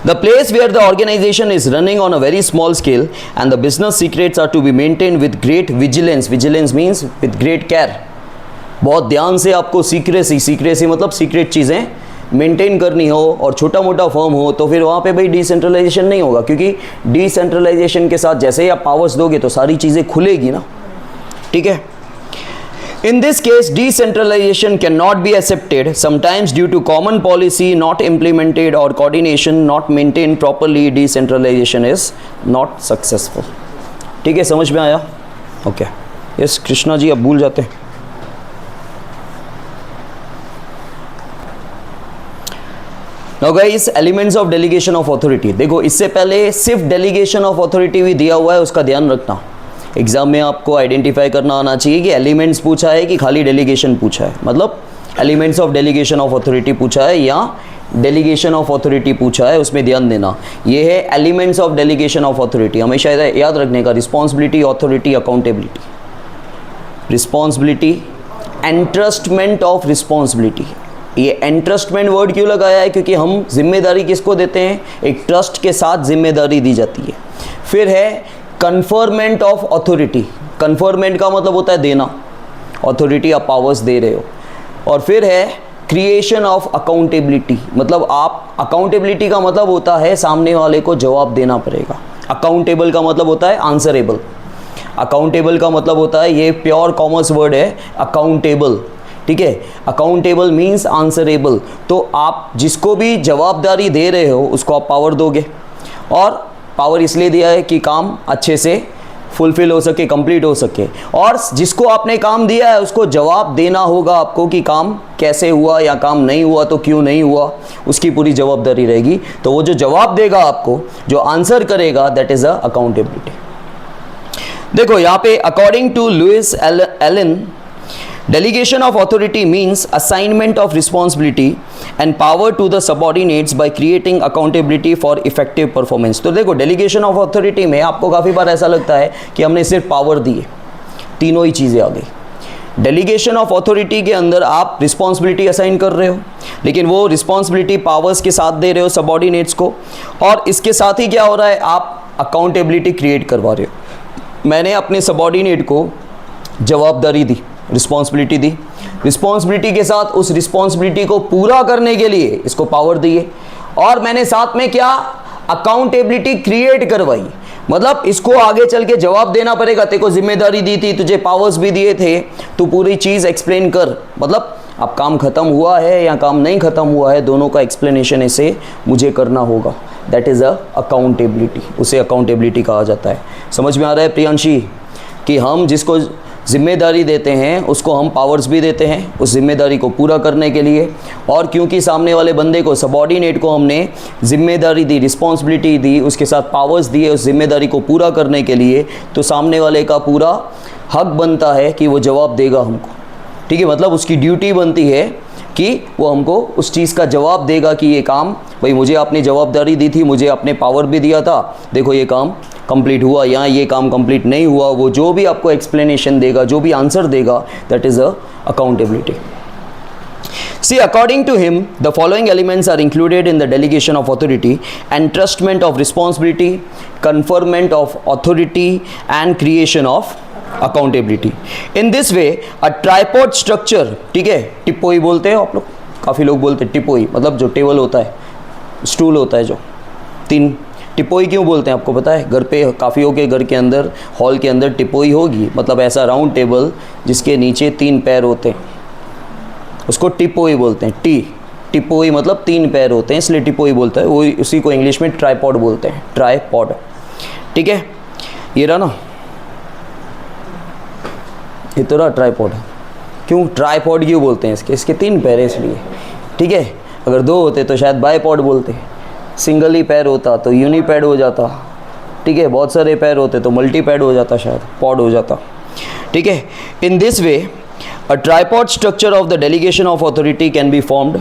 The place where the organization is running on a very small scale and the business secrets are to be maintained with great vigilance. Vigilance means with great care. बहुत ध्यान से आपको सीक्रेसी मतलब सीक्रेट चीज़ें maintain करनी हो और छोटा मोटा फर्म हो तो फिर वहाँ पे भाई डिसेंट्रलाइजेशन नहीं होगा, क्योंकि डिसेंट्रलाइजेशन के साथ जैसे ही आप पावर्स दोगे तो सारी चीज़ें खुलेगी ना, ठीक है। In this case, decentralization cannot be accepted, sometimes due to common policy not implemented or coordination not maintained properly. Decentralization is not successful. ठीक है, समझ में आया? ओके, यस कृष्णा जी, अब भूल जाते हैं। Now guys, elements of delegation of authority. देखो, इससे पहले सिर्फ delegation of authority भी दिया हुआ है, उसका ध्यान रखना। एग्जाम में आपको आइडेंटिफाई करना आना चाहिए कि एलिमेंट्स पूछा है कि खाली डेलीगेशन पूछा है, मतलब elements of delegation of authority पूछा है या डेलीगेशन ऑफ अथॉरिटी पूछा है, उसमें ध्यान देना। ये है elements of delegation of authority, हमेशा याद रखने का। Responsibility, authority, accountability, responsibility, entrustment of responsibility. ये एंट्रस्टमेंट वर्ड क्यों लगाया है? क्योंकि हम जिम्मेदारी किसको देते हैं? एक ट्रस्ट के साथ जिम्मेदारी दी जाती है। फिर है कन्फर्मेंट ऑफ अथॉरिटी, कन्फर्मेंट का मतलब होता है देना, अथॉरिटी आप पावर्स दे रहे हो। और फिर है क्रिएशन ऑफ अकाउंटेबिलिटी, मतलब आप अकाउंटेबिलिटी का मतलब होता है सामने वाले को जवाब देना पड़ेगा। अकाउंटेबल का मतलब होता है आंसरेबल, अकाउंटेबल का मतलब होता है, ये प्योर कॉमर्स वर्ड है अकाउंटेबल, ठीक है। अकाउंटेबल मीन्स आंसरेबल, तो आप जिसको भी जवाबदारी दे रहे हो उसको आप पावर दोगे, और पावर इसलिए दिया है कि काम अच्छे से फुलफिल हो सके, कंप्लीट हो सके, और जिसको आपने काम दिया है उसको जवाब देना होगा आपको कि काम कैसे हुआ या काम नहीं हुआ तो क्यों नहीं हुआ, उसकी पूरी जवाबदारी रहेगी। तो वो जो जवाब देगा आपको, जो आंसर करेगा, दैट इज अ अकाउंटेबिलिटी। देखो यहाँ पे according to Louis Allen, delegation of authority means assignment of responsibility and power to the subordinates by creating accountability for effective performance। तो देखो delegation of authority में आपको काफ़ी बार ऐसा लगता है कि हमने सिर्फ पावर दी है, तीनों ही चीज़ें आ गई। डेलीगेशन ऑफ अथॉरिटी के अंदर आप रिस्पॉन्सिबिलिटी असाइन कर रहे हो, लेकिन वो रिस्पॉन्सिबिलिटी पावर्स के साथ दे रहे हो सबॉर्डिनेट्स को, और इसके साथ ही क्या हो रहा है, आप अकाउंटेबिलिटी क्रिएट करवा रहे हो। मैंने अपने सबॉर्डिनेट को जवाबदारी दी, रिस्पॉन्सिबिलिटी दी, रिस्पॉन्सिबिलिटी के साथ उस रिस्पॉन्सिबिलिटी को पूरा करने के लिए इसको पावर दिए, और मैंने साथ में क्या, अकाउंटेबिलिटी क्रिएट करवाई। मतलब इसको आगे चल के जवाब देना पड़ेगा, तेरे को जिम्मेदारी दी थी, तुझे पावर्स भी दिए थे, तू पूरी चीज़ एक्सप्लेन कर। मतलब अब काम ख़त्म हुआ है या काम नहीं ख़त्म हुआ है, दोनों का एक्सप्लेनेशन इसे मुझे करना होगा। दैट इज़ अ अकाउंटेबिलिटी, उसे अकाउंटेबिलिटी कहा जाता है। समझ में आ रहा है प्रियांशी कि हम जिसको जिम्मेदारी देते हैं उसको हम पावर्स भी देते हैं उस जिम्मेदारी को पूरा करने के लिए, और क्योंकि सामने वाले बंदे को, सबॉर्डिनेट को हमने जिम्मेदारी दी, रिस्पॉन्सिबिलिटी दी, उसके साथ पावर्स दिए उस जिम्मेदारी को पूरा करने के लिए, तो सामने वाले का पूरा हक बनता है कि वो जवाब देगा हमको, ठीक है। मतलब उसकी ड्यूटी बनती है कि वो हमको उस चीज़ का जवाब देगा कि ये काम, भाई मुझे आपने जवाबदारी दी थी, मुझे आपने पावर भी दिया था, देखो ये काम कंप्लीट हुआ या ये काम कंप्लीट नहीं हुआ, वो जो भी आपको एक्सप्लेनेशन देगा, जो भी आंसर देगा, that is a accountability. See, according to him, the following elements are included in the delegation of authority: entrustment of responsibility, conferment of authority, and creation of accountability. In this way, a tripod structure, ठीक है, टिपोई बोलते हैं आप लोग, काफ़ी लोग बोलते हैं टिपोई, मतलब जो टेबल होता है, स्टूल होता है, जो तीन, टिपोई क्यों बोलते हैं आपको पता है? घर पे काफ़ियों के घर के अंदर, हॉल के अंदर टिपोई होगी, मतलब ऐसा राउंड टेबल जिसके नीचे 3 पैर होते हैं, उसको टिपोई बोलते हैं। टिपोई मतलब 3 पैर होते हैं, इसलिए टिपोई बोलता है, वो उसी को इंग्लिश में ट्राईपॉड बोलते हैं, ट्राईपॉड, ठीक है। ये रहा ना, ये तो रहा ट्राईपॉड। क्यों ट्राईपॉड क्यों बोलते हैं इसके 3 पैर है इसलिए, ठीक है। अगर 2 होते तो शायद बाईपॉड बोलते, सिंगल ही पैर होता तो यूनिपैड हो जाता, ठीक है। बहुत सारे पैर होते तो मल्टीपैड हो जाता, शायद पॉड हो जाता, ठीक है। In this way a tripod structure of the delegation of authority can be formed.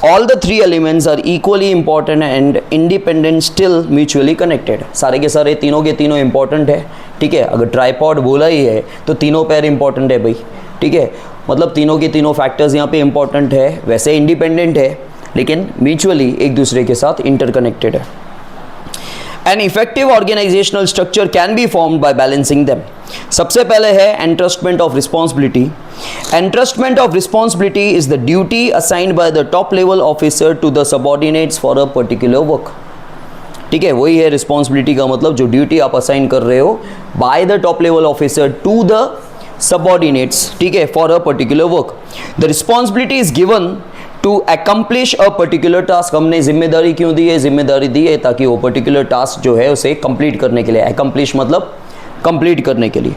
All the 3 elements are equally important and independent, still mutually connected. सारे के सारे तीनों के तीनों इंपॉर्टेंट है, ठीक है। अगर ट्राईपॉड बोला ही है तो तीनों पैर इंपॉर्टेंट है भाई, ठीक है। मतलब तीनों के तीनों फैक्टर्स यहाँ पे इंपॉर्टेंट है, वैसे इंडिपेंडेंट है लेकिन म्यूचुअली एक दूसरे के साथ इंटरकनेक्टेड है। An effective organizational structure can be formed by balancing them. सबसे पहले है entrustment of responsibility. Entrustment of responsibility is the duty assigned by the top level officer to the subordinates for a particular work. ठीक है, वही है responsibility का मतलब, जो ड्यूटी आप असाइन कर रहे हो by the top level officer to the subordinates, ठीक है, for a particular work. The responsibility is given to accomplish a particular task. हमने जिम्मेदारी क्यों दी है? जिम्मेदारी दी है ताकि वो पर्टिकुलर टास्क जो है उसे कंप्लीट करने के लिए, अकम्प्लिश मतलब कंप्लीट करने के लिए.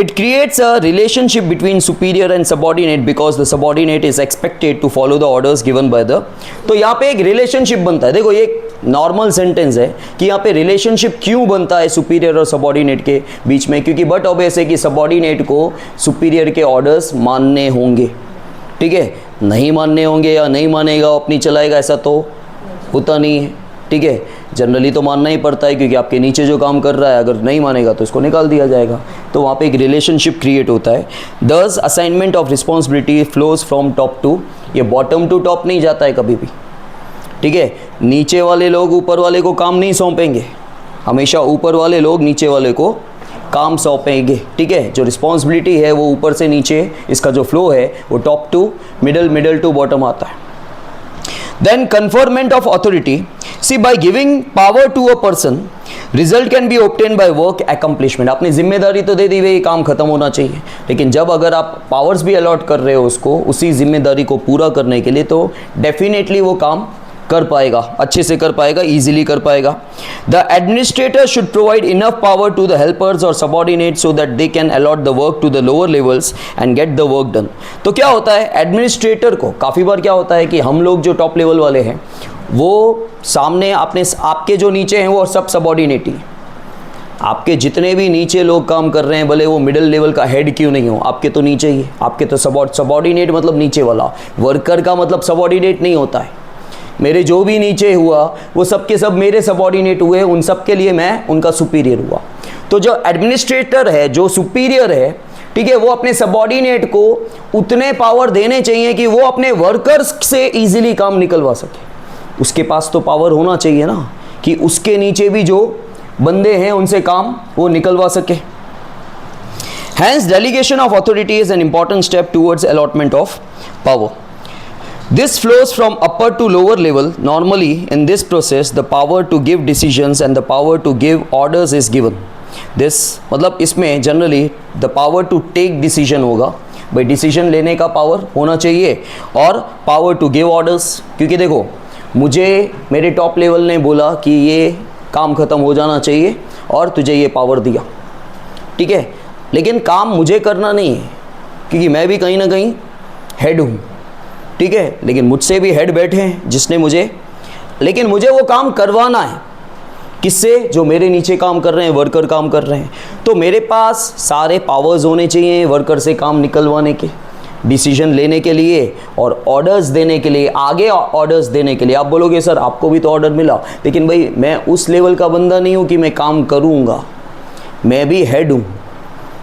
It creates a relationship between superior and subordinate because the subordinate is expected to follow the orders given by the. तो यहाँ पे एक रिलेशनशिप बनता है. देखो ये एक नॉर्मल सेंटेंस है कि यहाँ पे रिलेशनशिप क्यों बनता है सुपीरियर और सबऑर्डिनेट के बीच में, क्योंकि बट ऑब्वियस है कि सबऑर्डिनेट को सुपीरियर के ऑर्डर्स मानने होंगे. ठीक है, नहीं मानने होंगे या नहीं मानेगा अपनी चलाएगा ऐसा तो होता नहीं है. ठीक है, जनरली तो मानना ही पड़ता है क्योंकि आपके नीचे जो काम कर रहा है अगर नहीं मानेगा तो इसको निकाल दिया जाएगा. तो वहाँ पे एक रिलेशनशिप क्रिएट होता है. This assignment of responsibility flows from top to. ये बॉटम टू टॉप नहीं जाता है कभी भी. ठीक है, नीचे वाले लोग ऊपर वाले को काम नहीं सौंपेंगे, हमेशा ऊपर वाले लोग नीचे वाले को काम सौंपेंगे. ठीक है, जो रिस्पॉन्सिबिलिटी है वो ऊपर से नीचे, इसका जो फ्लो है वो top to middle, middle to bottom आता है. Then conferment of authority. See, by giving power to a person, result can be obtained by work accomplishment. आपने जिम्मेदारी तो दे दी भाई, काम खत्म होना चाहिए, लेकिन जब अगर आप पावर्स भी अलॉट कर रहे हो उसको, उसी जिम्मेदारी को पूरा करने के लिए, तो डेफिनेटली वो काम कर पाएगा, अच्छे से कर पाएगा, इजीली कर पाएगा. The administrator should provide enough power to the helpers और subordinate so that they can allot the work to the lower levels and get the work done. तो क्या होता है, एडमिनिस्ट्रेटर को काफ़ी बार क्या होता है कि हम लोग जो टॉप लेवल वाले हैं वो सामने अपने, आपके जो नीचे हैं वो सब सबऑर्डिनेट ही. आपके जितने भी नीचे लोग काम कर रहे हैं, भले वो मिडिल लेवल का हेड क्यों नहीं हो, आपके तो नीचे ही है. आपके तो सबऑर्डिनेट मतलब नीचे वाला, वर्कर का मतलब सबऑर्डिनेट नहीं होता है. मेरे जो भी नीचे हुआ वो सब के सब मेरे सबऑर्डिनेट हुए, उन सब के लिए मैं उनका सुपीरियर हुआ. तो जो एडमिनिस्ट्रेटर है, जो सुपीरियर है, ठीक है, वो अपने सबऑर्डिनेट को उतने पावर देने चाहिए कि वो अपने वर्कर्स से इजीली काम निकलवा सके. उसके पास तो पावर होना चाहिए ना कि उसके नीचे भी जो बंदे हैं उनसे काम वो निकलवा सके. Hence, delegation of authority is an important step towards allotment of power. This flows from upper to lower level. Normally, in this process, the power to give decisions and the power to give orders is given. This मतलब इसमें generally the power to take decision होगा. भाई decision लेने का power होना चाहिए और power to give orders. क्योंकि देखो, मुझे मेरे टॉप लेवल ने बोला कि ये काम ख़त्म हो जाना चाहिए और तुझे ये पावर दिया. ठीक है, लेकिन काम मुझे करना नहीं है क्योंकि मैं भी कहीं ना कहीं हेड हूँ. ठीक है, लेकिन मुझसे भी हेड बैठे हैं जिसने मुझे, लेकिन मुझे वो काम करवाना है. किससे? जो मेरे नीचे काम कर रहे हैं, वर्कर काम कर रहे हैं. तो मेरे पास सारे पावर्स होने चाहिए वर्कर से काम निकलवाने के, डिसीजन लेने के लिए और ऑर्डर्स देने के लिए, आगे ऑर्डर्स देने के लिए. आप बोलोगे सर आपको भी तो ऑर्डर मिला, लेकिन भाई मैं उस लेवल का बंदा नहीं हूँ कि मैं काम करूँगा. मैं भी हेड हूँ,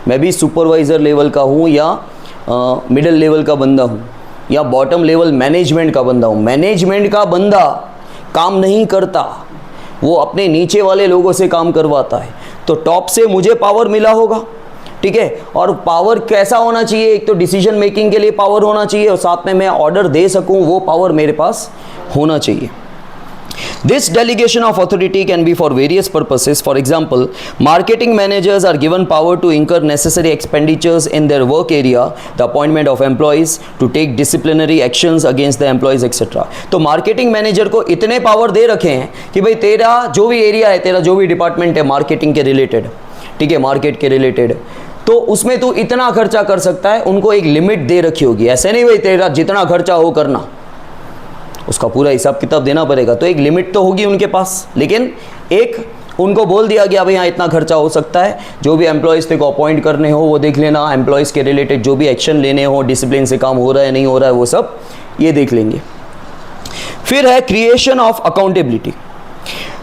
मैं भी सुपरवाइज़र लेवल का हूँ या मिडिल लेवल का बंदा हूँ या बॉटम लेवल मैनेजमेंट का बंदा हूँ. मैनेजमेंट का बंदा काम नहीं करता, वो अपने नीचे वाले लोगों से काम करवाता है. तो टॉप से मुझे पावर मिला होगा. ठीक है, और पावर कैसा होना चाहिए? एक तो डिसीजन मेकिंग के लिए पावर होना चाहिए और साथ में मैं ऑर्डर दे सकूं, वो पावर मेरे पास होना चाहिए. This delegation of authority can be for various purposes. For example, marketing managers are given power to incur necessary expenditures in their work area, the appointment of employees, to take disciplinary actions against the employees, etc. तो marketing manager को इतने power दे रखे हैं कि भाई तेरा जो भी एरिया है, तेरा जो भी डिपार्टमेंट है मार्केटिंग के रिलेटेड, ठीक है, मार्केट के रिलेटेड, तो उसमें तू इतना खर्चा कर सकता है. उनको एक लिमिट दे रखी होगी. ऐसे नहीं भाई तेरा जितना खर्चा हो करना, उसका पूरा हिसाब किताब देना पड़ेगा. तो एक लिमिट तो होगी उनके पास, लेकिन एक उनको बोल दिया गया भाई यहाँ इतना खर्चा हो सकता है. जो भी एम्प्लॉयज़ तेरे को अपॉइंट करने हो वो देख लेना, एम्प्लॉयज़ के रिलेटेड जो भी एक्शन लेने हो, डिसिप्लिन से काम हो रहा है नहीं हो रहा है, वो सब ये देख लेंगे. फिर है creation of accountability.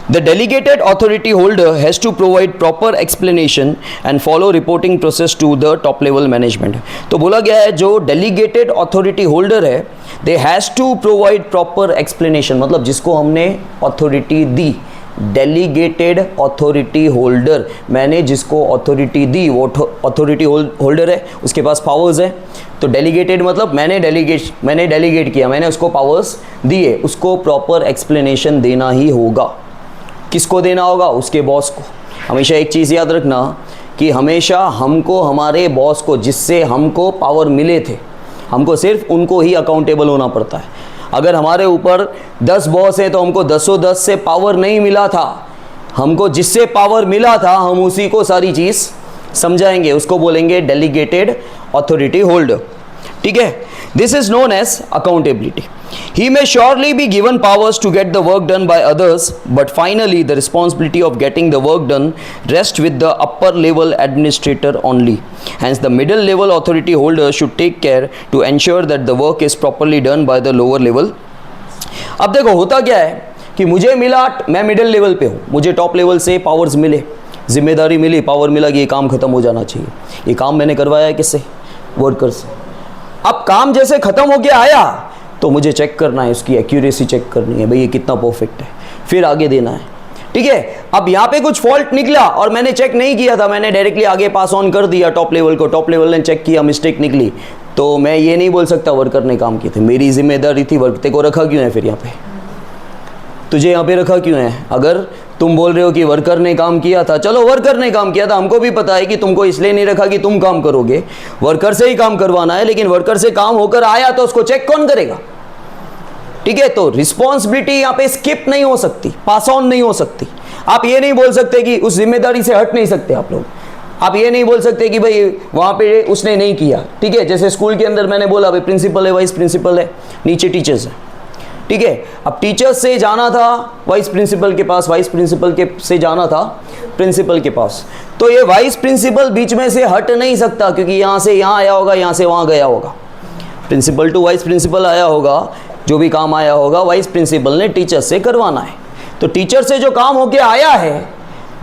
The delegated authority holder has to provide proper explanation and follow reporting process to the top level management. तो बोला गया है जो delegated authority holder है, they has to provide proper explanation, मतलब जिसको हमने authority दी, delegated authority holder, मैंने जिसको अथॉरिटी दी वो अथॉरिटी होल्डर है, उसके पास पावर्स है। तो डेलीगेटेड मतलब मैंने डेलीगेट किया, मैंने उसको पावर्स दिए, उसको प्रॉपर एक्सप्लेनेशन देना ही होगा। किसको देना होगा? उसके बॉस को। हमेशा एक चीज़ याद रखना कि हमेशा हमको हमारे बॉस को, जिससे हमको पावर मिले थे, हमको सिर्फ उनको ही अकाउंटेबल होना पड़ता है। अगर हमारे ऊपर 10 बॉस हैं तो हमको 10 से पावर नहीं मिला था, हमको जिससे पावर मिला था हम उसी को सारी चीज़ समझाएंगे, उसको बोलेंगे डेलीगेटेड अथॉरिटी होल्डर। ठीक है, this is known as accountability. He may surely be given powers to get the work done by others, but finally the responsibility of getting the work done rests with the upper level administrator only. Hence the middle level authority holder should take care to ensure that the work is properly done by the lower level. अब देखो होता क्या है कि मुझे मिला, मैं middle level पे हूँ, मुझे टॉप लेवल से पावर्स मिले, जिम्मेदारी मिली, पावर मिला कि ये काम खत्म हो जाना चाहिए। ये काम मैंने करवाया है किससे? वर्कर से। अब काम जैसे खत्म हो गया आया तो मुझे चेक करना है, उसकी एक्यूरेसी चेक करनी है, भाई ये कितना परफेक्ट है, फिर आगे देना है। ठीक है, अब यहाँ पे कुछ फॉल्ट निकला और मैंने चेक नहीं किया था, मैंने डायरेक्टली आगे पास ऑन कर दिया टॉप लेवल को, टॉप लेवल ने चेक किया, मिस्टेक निकली, तो मैं ये नहीं बोल सकता वर्कर ने काम किए थे, मेरी जिम्मेदारी थी। वर्कर को रखा क्यों है फिर यहाँ पे? तुझे यहाँ पे रखा क्यों है? अगर तुम बोल रहे हो कि वर्कर ने काम किया था, चलो वर्कर ने काम किया था, हमको भी पता है कि तुमको इसलिए नहीं रखा कि तुम काम करोगे, वर्कर से ही काम करवाना है, लेकिन वर्कर से काम होकर आया तो उसको चेक कौन करेगा? ठीक है, तो रिस्पॉन्सिबिलिटी यहाँ पे स्किप नहीं हो सकती, पास ऑन नहीं हो सकती। आप ये नहीं बोल सकते कि उस जिम्मेदारी से हट नहीं सकते आप लोग। आप ये नहीं बोल सकते कि भाई वहाँ पे उसने नहीं किया। ठीक है, जैसे स्कूल के अंदर मैंने बोला भाई प्रिंसिपल है, वाइस प्रिंसिपल है, नीचे टीचर्स है। ठीक है, अब टीचर्स से जाना था वाइस प्रिंसिपल के पास, वाइस प्रिंसिपल के से जाना था प्रिंसिपल के पास, तो ये वाइस प्रिंसिपल बीच में से हट नहीं सकता, क्योंकि यहाँ से यहाँ आया होगा, यहाँ से वहाँ गया होगा, प्रिंसिपल टू वाइस प्रिंसिपल आया होगा, जो भी काम आया होगा वाइस प्रिंसिपल ने टीचर से करवाना है। तो टीचर से जो काम होके आया है,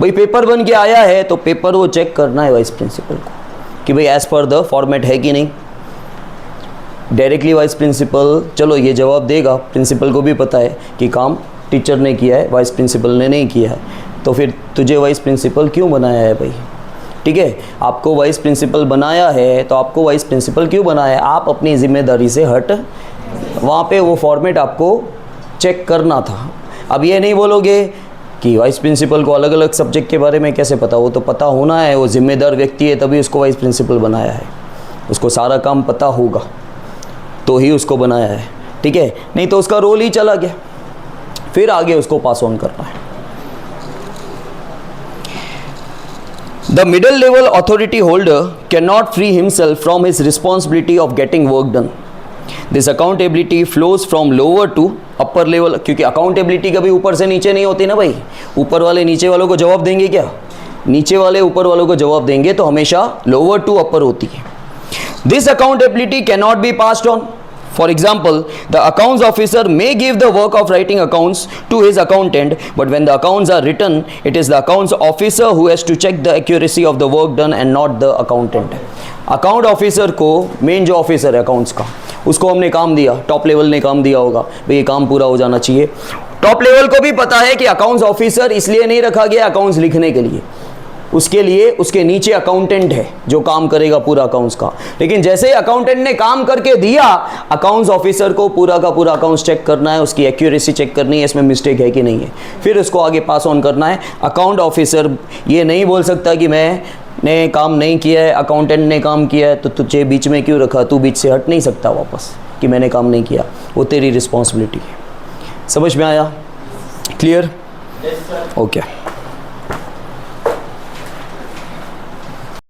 भाई पेपर बन के आया है, तो पेपर वो चेक करना है वाइस प्रिंसिपल को कि भाई एज पर द फॉर्मेट है कि नहीं। डायरेक्टली वाइस प्रिंसिपल चलो ये जवाब देगा, प्रिंसिपल को भी पता है कि काम टीचर ने किया है, वाइस प्रिंसिपल ने नहीं किया है, तो फिर तुझे वाइस प्रिंसिपल क्यों बनाया है भाई? ठीक है, आपको वाइस प्रिंसिपल बनाया है तो आपको वाइस प्रिंसिपल क्यों बनाया है? आप अपनी जिम्मेदारी से हट, वहाँ पे वो फॉर्मेट आपको चेक करना था। अब ये नहीं बोलोगे कि वाइस प्रिंसिपल को अलग अलग सब्जेक्ट के बारे में कैसे पता, वो तो पता होना है, वो जिम्मेदार व्यक्ति है तभी उसको वाइस प्रिंसिपल बनाया है, उसको सारा काम पता होगा तो ही उसको बनाया है। ठीक है, नहीं तो उसका रोल ही चला गया, फिर आगे उसको पास ऑन करना है। The middle level authority holder cannot free himself from his responsibility of getting work done. This accountability flows from lower to upper level, क्योंकि accountability कभी ऊपर से नीचे नहीं होती ना भाई, ऊपर वाले नीचे वालों को जवाब देंगे क्या? नीचे वाले ऊपर वालों को जवाब देंगे, तो हमेशा lower to upper होती है। This accountability cannot be passed on. For example, the accounts officer may give the work of writing accounts to his accountant, but when the accounts are written, it is the accounts officer who has to check the accuracy of the work done and not the accountant. Account officer को, main जो officer है accounts का, उसको हमने काम दिया, top level ने काम दिया होगा, भाई ये काम पूरा हो जाना चाहिए। टॉप लेवल को भी पता है कि अकाउंट्स ऑफिसर इसलिए नहीं रखा गया अकाउंट्स लिखने के लिए, उसके लिए उसके नीचे अकाउंटेंट है जो काम करेगा पूरा अकाउंट्स का। लेकिन जैसे ही अकाउंटेंट ने काम करके दिया, अकाउंट्स ऑफिसर को पूरा का पूरा अकाउंट्स चेक करना है, उसकी एक्यूरेसी चेक करनी है, इसमें मिस्टेक है कि नहीं है, फिर उसको आगे पास ऑन करना है। अकाउंट ऑफिसर ये नहीं बोल सकता कि मैंने काम नहीं किया है, अकाउंटेंट ने काम किया है तो तुझे बीच में क्यों रखा, तू बीच से हट नहीं सकता वापस कि मैंने काम नहीं किया, वो तेरी रिस्पॉन्सिबिलिटी है। समझ में आया? क्लियर? ओके।